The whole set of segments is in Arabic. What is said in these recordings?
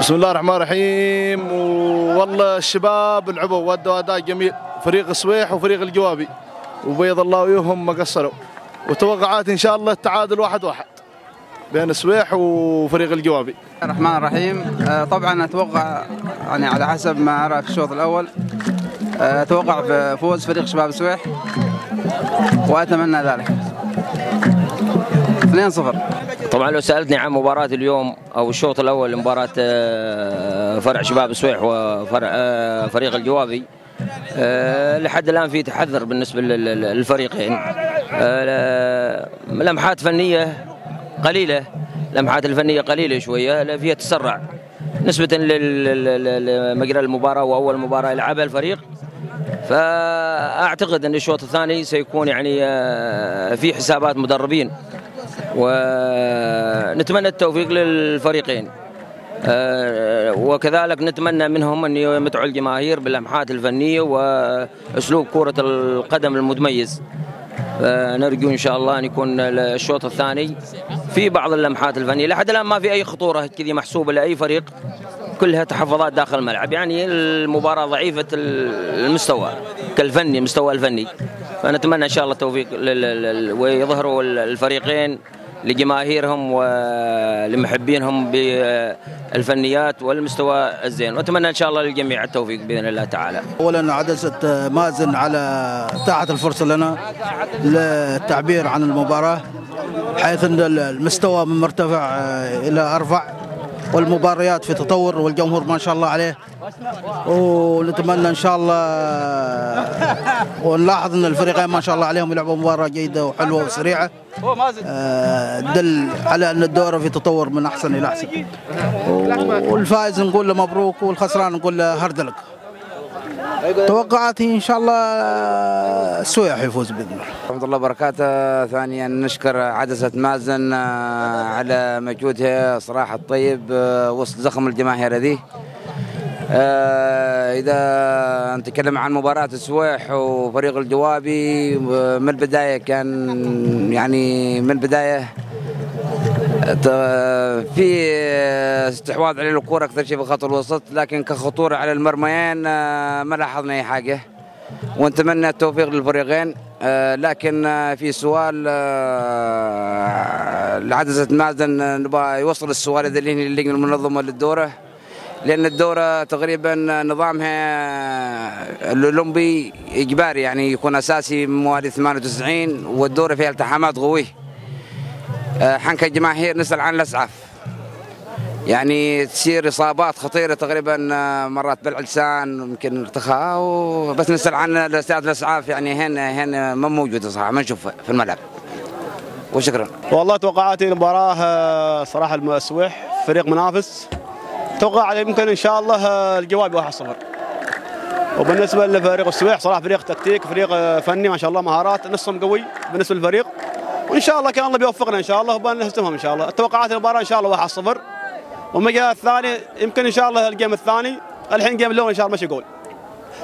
بسم الله الرحمن الرحيم. والله الشباب لعبوا وادوا اداء جميل، فريق السويح وفريق الجوابي، وبيض الله وجوههم ما قصروا. وتوقعات ان شاء الله التعادل 1-1 بين السويح وفريق الجوابي. الرحمن الرحيم. طبعا اتوقع يعني على حسب ما ارى في الشوط الاول اتوقع بفوز فريق شباب السويح واتمنى ذلك 2-0. طبعا لو سألتني عن مباراة اليوم أو الشوط الأول لمباراة فرع شباب السويح وفرع فريق الجوابي، لحد الآن في تحذر بالنسبة للفريقين. لمحات فنية قليلة، لمحات الفنية قليلة شوية، فيها تسرع نسبة لمجرى المباراة وأول مباراة يلعبها الفريق. فأعتقد أن الشوط الثاني سيكون يعني في حسابات مدربين، ونتمنى التوفيق للفريقين، وكذلك نتمنى منهم أن يمتعوا الجماهير باللمحات الفنية وأسلوب كرة القدم المتميز. نرجو إن شاء الله أن يكون الشوط الثاني في بعض اللمحات الفنية. لحد الآن ما في أي خطورة كذي محسوبة لأي فريق، كلها تحفظات داخل الملعب. يعني المباراة ضعيفة المستوى كالفني، المستوى الفني. فنتمنى إن شاء الله التوفيق ويظهروا الفريقين لجماهيرهم ولمحبينهم بالفنيات والمستوى الزين، وأتمنى إن شاء الله للجميع التوفيق بإذن الله تعالى. أولا عدسة مازن على إتاحة الفرصة لنا للتعبير عن المباراة، حيث أن المستوى من مرتفع إلى أرفع، والمباريات في تطور، والجمهور ما شاء الله عليه. ونتمنى ان شاء الله ونلاحظ ان الفريقين ما شاء الله عليهم يلعبوا مباراه جيده وحلوه وسريعه، دل على ان الدوره في تطور من احسن الى احسن. والفائز نقول له مبروك، والخسران نقول له هارد لك. توقعاتي ان شاء الله السويح يفوز باذن الله. ورحمة الله وبركاته. ثانيا نشكر عدسة مازن على مجهودها صراحة الطيب وسط زخم الجماهير هذه. إذا نتكلم عن مباراة السويح وفريق الجوابي، من البداية كان يعني من البداية في استحواذ على الكرة أكثر شيء في خط الوسط، لكن كخطورة على المرميين ما لاحظنا أي حاجة، ونتمنى التوفيق للفريقين. لكن في سؤال لعدسة مازن نبغى يوصل السؤال هذا للجنة المنظمة للدورة، لأن الدورة تقريبا نظامها الأولمبي إجباري، يعني يكون أساسي من مواليد 98، والدورة فيها التحامات قوية. حن كجماهير نسأل عن الأسعاف، يعني تصير إصابات خطيرة تقريبا، مرات بلع لسان، يمكن ارتخاء، بس نسأل عن الأسعاف، يعني هنا ما موجودة صراحة، ما نشوفها في الملعب. وشكرا. والله توقعاتي المباراة صراحة السويح فريق منافس، توقع يمكن ان شاء الله الجوابي 1-0. وبالنسبه لفريق السويح صراحه فريق تكتيك، فريق فني ما شاء الله، مهارات، نصهم قوي بالنسبه للفريق، وان شاء الله كان الله بيوفقنا ان شاء الله وبنهزمهم ان شاء الله. التوقعات المباراه ان شاء الله 1-0. والمجال الثاني يمكن ان شاء الله الجيم الثاني، الحين جيم الاول ان شاء الله ماشي جول،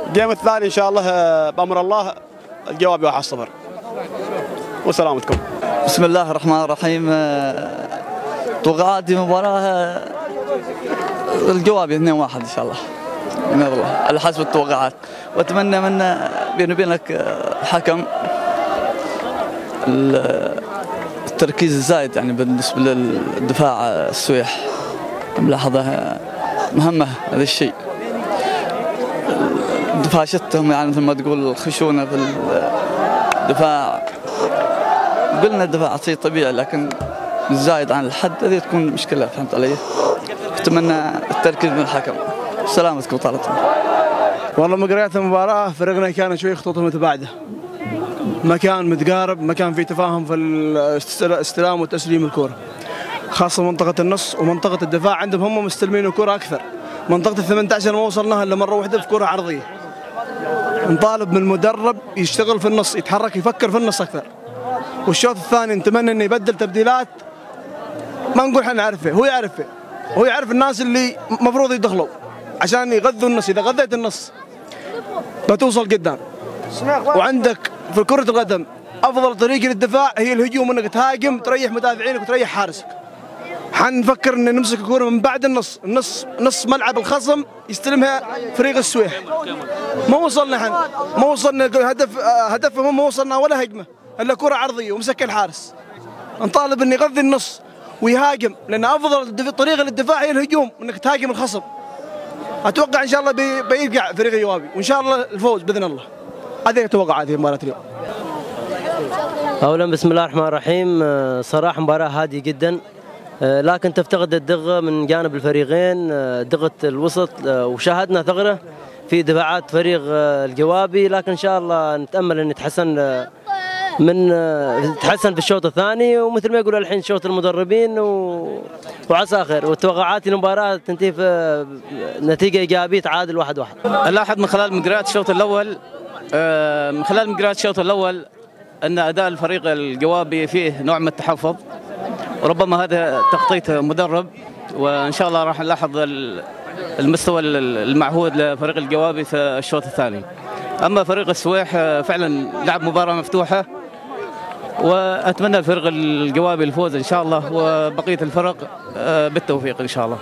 الجيم الثاني ان شاء الله بامر الله الجوابي 1-0. وسلامتكم. بسم الله الرحمن الرحيم. توقعاتي مباراه الجوابي 2-1 ان شاء الله بإذن الله على حسب التوقعات، واتمنى من بيني وبينك الحكم التركيز الزايد يعني بالنسبه للدفاع السويح، ملاحظه مهمه هذا الشيء. دفاشتهم يعني مثل ما تقول الخشونه في الدفاع، قلنا الدفاع شيء طبيعي، لكن الزايد عن الحد هذه تكون مشكله، فهمت علي؟ اتمنى التركيز من الحكم. سلامتكم وطالتكم. والله مقريات المباراة فريقنا كان شوي خطوطه متباعدة، ما كان متقارب، ما كان في تفاهم في الاستلام وتسليم الكرة، خاصة منطقة النص ومنطقة الدفاع، عندهم هم مستلمين الكرة أكثر. منطقة ال18 ما وصلناها إلا مرة واحدة في كرة عرضية. نطالب من المدرب يشتغل في النص، يتحرك، يفكر في النص أكثر. والشوط الثاني نتمنى إنه يبدل تبديلات، ما نقول احنا نعرفه، هو يعرفه، هو يعرف الناس اللي مفروض يدخلوا عشان يغذوا النص. إذا غذيت النص بتوصل قدام. وعندك في كرة القدم أفضل طريقة للدفاع هي الهجوم، إنك تهاجم تريح مدافعينك وتريح حارسك. حنفكر ان نمسك الكوره من بعد نص ملعب الخصم يستلمها فريق السويح. ما وصلنا ما وصلنا هدفهم، ما وصلنا ولا هجمه الا كره عرضيه ومسك الحارس. نطالب انه يغذي النص ويهاجم، لان افضل طريقه للدفاع هي الهجوم، انك تهاجم الخصم. اتوقع ان شاء الله بيرجع فريق الجوابي وان شاء الله الفوز باذن الله. هذه توقعاتي مباراه اليوم. اولا بسم الله الرحمن الرحيم. صراحه مباراه هاديه جدا، لكن تفتقد الدقه من جانب الفريقين، دقه الوسط، وشاهدنا ثغره في دفاعات فريق الجوابي، لكن ان شاء الله نتامل ان يتحسن في الشوط الثاني، ومثل ما يقولوا الحين شوط المدربين وعسى خير. وتوقعاتي المباراه تنتهي في نتيجه ايجابيه تعادل 1-1. الاحظ من خلال مقرات الشوط الاول ان اداء الفريق الجوابي فيه نوع من التحفظ، وربما هذا تخطيط مدرب، وان شاء الله راح نلاحظ المستوى المعهود لفريق الجوابي في الشوط الثاني. اما فريق السويح فعلا لعب مباراه مفتوحه، واتمنى الفريق الجوابي الفوز ان شاء الله، وبقيه الفرق بالتوفيق ان شاء الله.